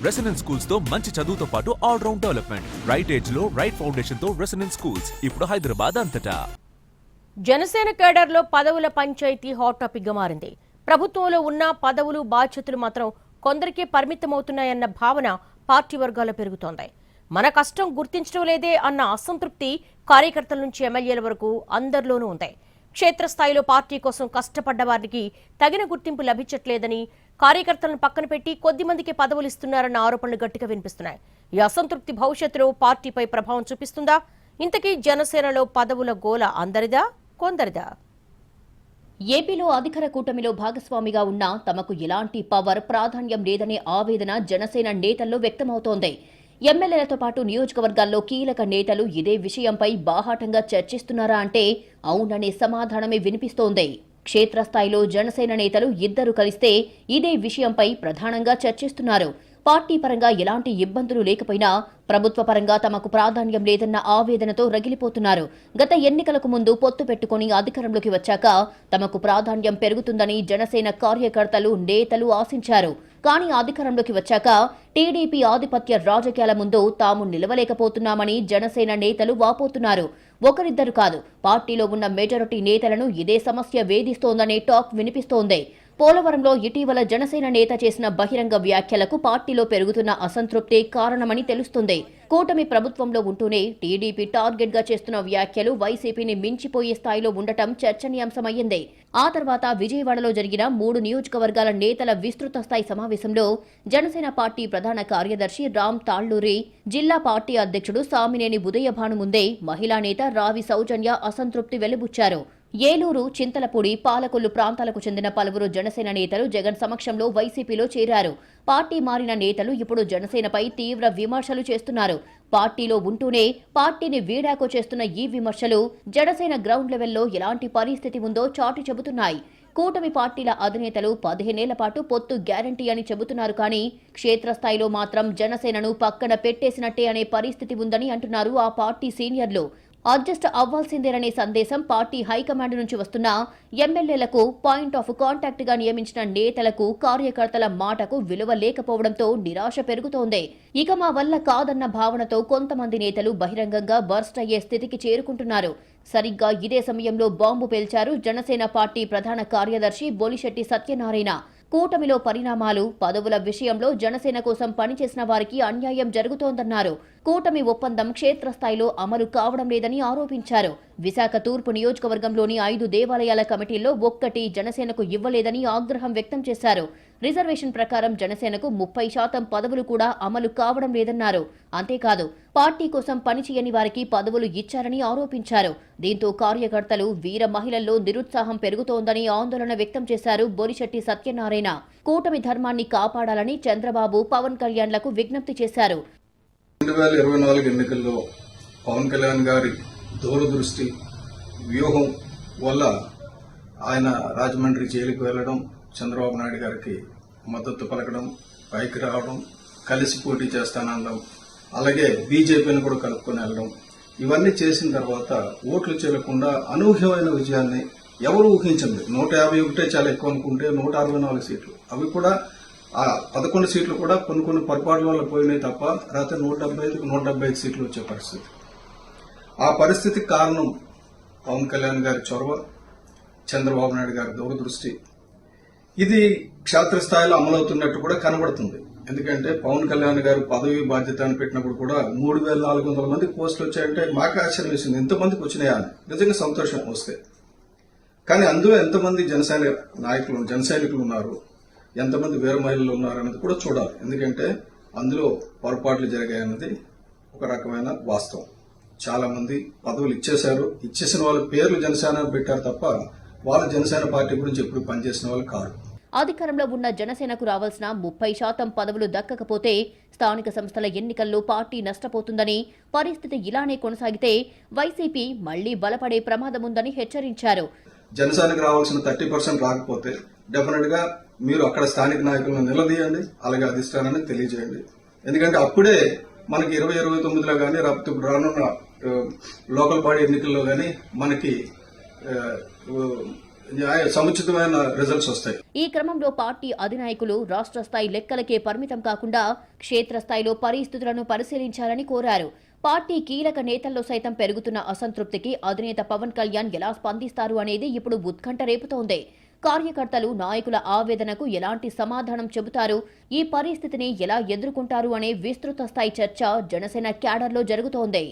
Residence schools తో మంచి చదువుతో పాటు all round development. Right age లో రైట్ ఫౌండేషన్ తో రెసిడెన్స్ స్కూల్స్ ఇప్పుడు హైదరాబాద్ అంతటా. జనసేన కేడర్లో పదవుల పంచాయతీ హాట్ టాపిక్ గా మారింది. ప్రభుత్వంలో ఉన్న పదవులు బాధ్యతలు మాత్రం కొందరికే పరిమితమవుతున్నాయన్న భావన పార్టీ వర్గాల్లో పెరుగుతోంది. మన కష్టం గుర్తించడం లేదే అన్న అసంతృప్తి కార్యకర్తల నుంచి ఎమ్మెల్యేల వరకు అందరిలోనూ ఉంది. క్షేత్రస్థాయిలో పార్టీ కోసం కష్టపడ్డ వారికి తగిన గుర్తింపు లభించట్లేదని, కార్యకర్తలను పక్కన పెట్టి కొద్ది మందికి పదవులు ఇస్తున్నారన్న ఆరోపణలు గట్టిగా వినిపిస్తున్నాయి. ఈ అసంతృప్తి భవిష్యత్తులో పార్టీపై ప్రభావం చూపిస్తుందా? ఇంతకీ జనసేనలో పదవుల గోల అందరిదా కొందరిదా? ఏపీలో అధికార కూటమిలో భాగస్వామిగా ఉన్నా తమకు ఎలాంటి పవర్ ప్రాధాన్యం లేదనే ఆవేదన జనసేన నేతల్లో వ్యక్తమవుతోంది. ఎమ్మెల్యేలతో పాటు నియోజకవర్గాల్లో కీలక నేతలు ఇదే విషయంపై బాహాటంగా చర్చిస్తున్నారా అంటే అవుననే సమాధానమే వినిపిస్తోంది. క్షేత్రస్థాయిలో జనసేన నేతలు ఇద్దరు కలిస్తే ఇదే విషయంపై ప్రధానంగా చర్చిస్తున్నారు. పార్టీ పరంగా ఎలాంటి ఇబ్బందులు లేకపోయినా ప్రభుత్వ పరంగా తమకు ప్రాధాన్యం లేదన్న ఆవేదనతో రగిలిపోతున్నారు. గత ఎన్నికలకు ముందు పొత్తు పెట్టుకుని అధికారంలోకి వచ్చాక తమకు ప్రాధాన్యం పెరుగుతుందని జనసేన కార్యకర్తలు నేతలు ఆశించారు. కానీ అధికారంలోకి వచ్చాక టీడీపీ ఆధిపత్య రాజకీయాల ముందు తాము నిలవలేకపోతున్నామని జనసేన నేతలు వాపోతున్నారు. ఒకరిద్దరు కాదు, పార్టీలో ఉన్న మెజారిటీ నేతలను ఇదే సమస్య వేధిస్తోందనే టాక్ వినిపిస్తోంది. పోలవరంలో ఇటీవల జనసేన నేత చేసిన బహిరంగ వ్యాఖ్యలకు పార్టీలో పెరుగుతున్న అసంతృప్తి కారణమని తెలుస్తుంది. కూటమి ప్రభుత్వంలో ఉంటూనే టీడీపీ టార్గెట్ గా చేస్తున్న వ్యాఖ్యలు వైసీపీని మించిపోయే స్థాయిలో ఉండటం చర్చనీయాంశమయ్యింది. ఆ తర్వాత విజయవాడలో జరిగిన 3 నియోజకవర్గాల నేతల విస్తృత స్థాయి సమావేశంలో జనసేన పార్టీ ప్రధాన కార్యదర్శి రామ్ తాళ్లూరి, జిల్లా పార్టీ అధ్యక్షుడు సామినేని ఉదయభాను ముందే మహిళా నేత రావి సౌజన్య అసంతృప్తి వెలిబుచ్చారు. ఏలూరు, చింతలపూడి, పాలకొల్లు ప్రాంతాలకు చెందిన పలువురు జనసేన నేతలు జగన్ సమక్షంలో వైసీపీలో చేరారు. పార్టీ మారిన నేతలు ఇప్పుడు జనసేనపై తీవ్ర విమర్శలు చేస్తున్నారు. పార్టీలో ఉంటూనే పార్టీని వీడాకో చేస్తున్న ఈ విమర్శలు జనసేన గ్రౌండ్ లెవెల్లో ఎలాంటి పరిస్థితి ఉందో చాటి చెబుతున్నాయి. కూటమి పార్టీల అధినేతలు 15 ఏళ్ల పాటు పొత్తు గ్యారంటీ అని చెబుతున్నారు. కానీ క్షేత్రస్థాయిలో మాత్రం జనసేనను పక్కన పెట్టేసినట్టే అనే పరిస్థితి ఉందని అంటున్నారు ఆ పార్టీ సీనియర్లు. అడ్జస్ట్ అవ్వాల్సిందేననే సందేశం పార్టీ హైకమాండ్ నుంచి వస్తున్న ఎమ్మెల్యేలకు, పాయింట్ ఆఫ్ కాంటాక్ట్ గా నియమించిన నేతలకు, కార్యకర్తల మాటకు విలువ లేకపోవడంతో నిరాశ పెరుగుతోంది. ఇక మా వల్ల కాదన్న భావనతో కొంతమంది నేతలు బహిరంగంగా బర్స్ట్ అయ్యే స్థితికి చేరుకుంటున్నారు. సరిగ్గా ఇదే సమయంలో బాంబు పేల్చారు జనసేన పార్టీ ప్రధాన కార్యదర్శి బొలిశెట్టి సత్యనారాయణ. కూటమిలో పరిణామాలు, పదవుల విషయంలో జనసేన కోసం పనిచేసిన వారికి అన్యాయం జరుగుతోందన్నారు. కూటమి ఒప్పందం క్షేత్రస్థాయిలో అమలు కావడం లేదని ఆరోపించారు. విశాఖ తూర్పు నియోజకవర్గంలోని 5 దేవాలయాల కమిటీల్లో ఒక్కటి జనసేనకు ఇవ్వలేదని ఆగ్రహం వ్యక్తం చేశారు. రిజర్వేషన్ ప్రకారం జనసేనకు 30% పదవులు కూడా అమలు కావడం లేదన్నారు. అంతేకాదు, పార్టీ కోసం పనిచేయని వారికి పదవులు ఇచ్చారని ఆరోపించారు. దీంతో కార్యకర్తలు, వీర మహిళల్లో నిరుత్సాహం పెరుగుతోందని ఆందోళన వ్యక్తం చేశారు బొలిశెట్టి సత్యనారాయణ. కూటమి ధర్మాన్ని కాపాడాలని చంద్రబాబు, పవన్ కళ్యాణ్లకు విజ్ఞప్తి చేశారు. 2024 ఎన్నికల్లో పవన్ కళ్యాణ్ గారి దూరదృష్టి వ్యూహం వల్ల ఆయన రాజమండ్రి జైలుకు వెళ్లడం, చంద్రబాబు నాయుడు గారికి మద్దతు పలకడం, పైకి రావడం, కలిసి పోటీ చేస్తానడం, అలాగే బీజేపీని కూడా కలుపుకొని వెళ్ళడం, ఇవన్నీ చేసిన తర్వాత ఓట్లు చెల్లకుండా అనూహ్యమైన విజయాన్ని ఎవరు ఊహించండి. 151 చాలా ఎక్కువ అనుకుంటే 164 సీట్లు, అవి కూడా ఆ 11 సీట్లు కూడా కొన్ని పొరపాట్ల వల్ల పోయినాయి తప్ప రాత్రి 175 సీట్లు వచ్చే పరిస్థితి. ఆ పరిస్థితికి కారణం పవన్ కళ్యాణ్ గారి చొరవ, చంద్రబాబు నాయుడు గారి దూరదృష్టి. ఇది క్షేత్రస్థాయిలో అమలవుతున్నట్టు కూడా కనబడుతుంది. ఎందుకంటే పవన్ కళ్యాణ్ గారు పదవి బాధ్యత అని పెట్టినప్పుడు కూడా 3400 మందికి పోస్టులు వచ్చాయంటే మాకు ఆశ్చర్యం వేసింది. ఎంతమందికి వచ్చినాయా అని. నిజంగా సంతోషం వస్తే. కానీ అందులో ఎంతమంది జన సైనికులు ఉన్నారు, ఎంతమంది వీర మహిళలు ఉన్నారు అన్నది కూడా చూడాలి. ఎందుకంటే అందులో పొరపాట్లు జరిగాయన్నది ఒక రకమైన వాస్తవం. చాలా మంది పదవులు ఇచ్చేశారు. ఇచ్చేసిన వాళ్ళ పేర్లు జనసేన పెట్టారు తప్ప వాళ్ళ జనసేన పార్టీ గురించి ఎప్పుడు పనిచేసిన వాళ్ళు కాదు. అధికారంలో ఉన్న జనసేనకు రావాల్సిన 30% పదవులు దక్కకపోతే స్థానిక సంస్థల ఎన్నికల్లో పార్టీ నష్టపోతుందని, పరిస్థితి ఇలానే కొనసాగితే వైసీపీ మళ్లీ బలపడే ప్రమాదముందని హెచ్చరించారు. జనసేనకు రావాల్సిన 30% రాకపోతే డెఫినెట్ గా మీరు అక్కడ స్థానిక నాయకులను నిలదీయండి, అలాగే అధిష్టానాన్ని తెలియజేయండి. ఎందుకంటే అప్పుడే మనకి 2029లో కానీ రాకపోతే ఇప్పుడు రానున్న లోకల్ బాడీ ఎన్నికల్లో కానీ మనకి సముచితమైన రిజల్ట్స్ వస్తాయి. ఈ క్రమంలో పార్టీ అధినాయకులు రాష్ట్ర స్థాయి లెక్కలకే పరిమితం కాకుండా క్షేత్రస్థాయిలో పరిస్థితులను పరిశీలించాలని కోరారు. పార్టీ కీలక నేతల్లో సైతం పెరుగుతున్న అసంతృప్తికి అధినేత పవన్ కళ్యాణ్ ఎలా స్పందిస్తారు అనేది ఇప్పుడు ఉత్కంఠ రేపుతోంది. కార్యకర్తలు నాయకుల ఆవేదనకు ఎలాంటి సమాధానం చెబుతారు, ఈ పరిస్థితిని ఎలా ఎదుర్కొంటారు అనే విస్తృత స్థాయి చర్చ జనసేన క్యాడర్లో జరుగుతోంది.